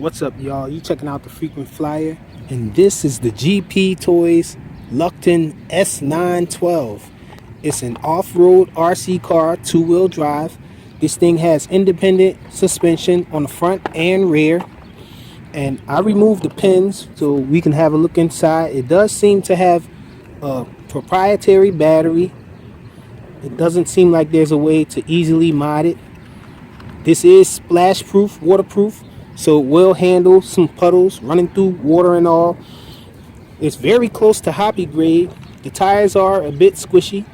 What's up, y'all? You checking out the Frequent Flyer, and this is the GP Toys Luctan S912. It's an off-road RC car, two-wheel drive. This thing has independent suspension on the front and rear, and I removed the pins so we can have a look inside. It does seem to have a proprietary battery. It doesn't seem like there's a way to easily mod it. This is splash proof, waterproof, so it will handle some puddles running through water and all. It's very close to hobby grade. The tires are a bit squishy.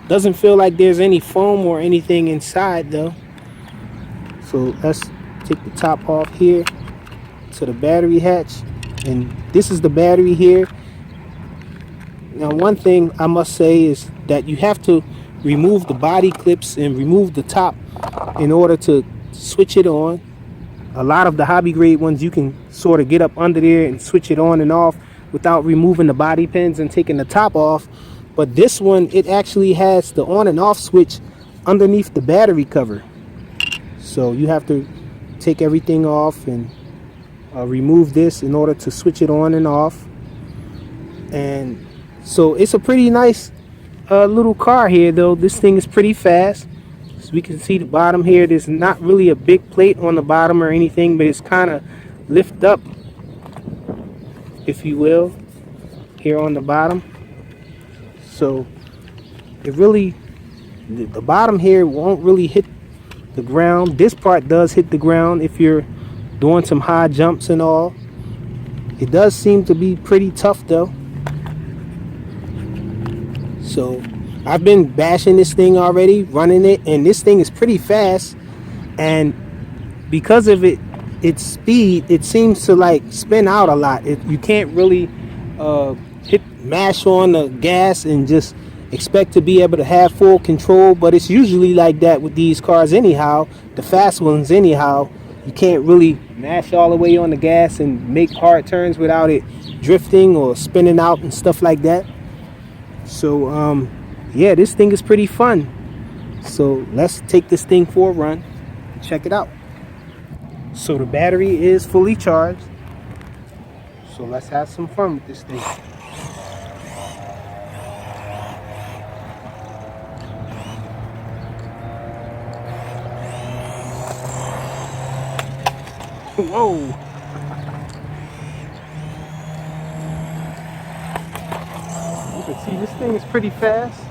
Doesn't feel like there's any foam or anything inside though. So let's take the top off here to the battery hatch, and this is the battery here. Now, one thing I must say is that you have to remove the body clips and remove the top in order to switch it on. A lot of the hobby grade ones, you can sort of get up under there and switch it on and off without removing the body pins and taking the top off. But this one, it actually has the on and off switch underneath the battery cover. So you have to take everything off and remove this in order to switch it on and off. And so it's a pretty nice little car here though. This thing is pretty fast. As we can see the bottom here, there's not really a big plate on the bottom or anything, but it's kind of lift up, if you will, here on the bottom. So it really, the bottom here won't really hit the ground. This part does hit the ground if you're doing some high jumps and all. It does seem to be pretty tough though. So I've been bashing this thing already, running it, and this thing is pretty fast. And because of its speed, it seems to like spin out a lot. You can't really mash on the gas and just expect to be able to have full control. But it's usually like that with these cars anyhow, the fast ones anyhow. You can't really mash all the way on the gas and make hard turns without it drifting or spinning out and stuff like that. So yeah, this thing is pretty fun. So let's take this thing for a run and check it out. So the battery is fully charged. So let's have some fun with this thing. Whoa! You can see this thing is pretty fast.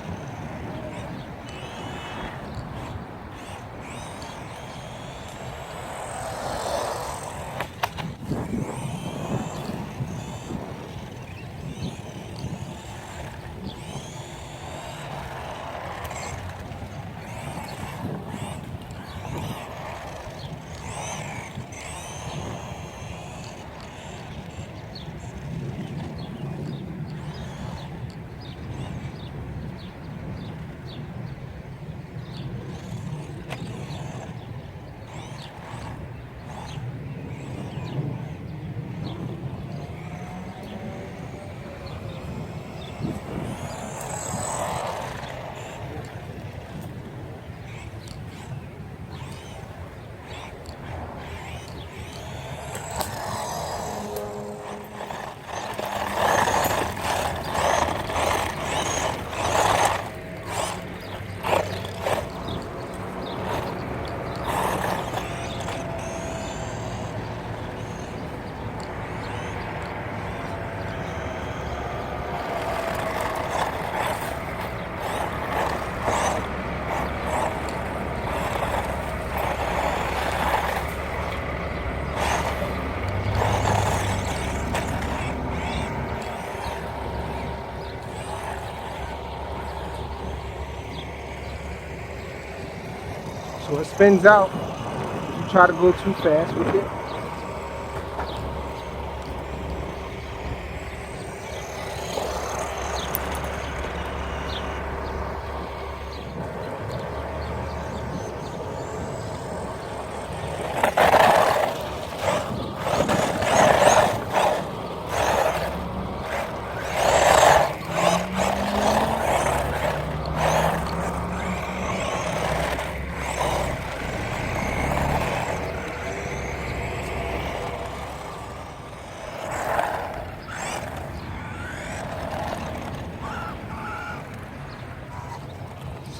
So it spins out if you try to go too fast with it.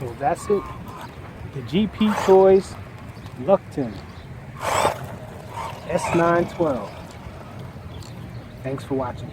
So that's it. The GP Toys Luctan S912. Thanks for watching.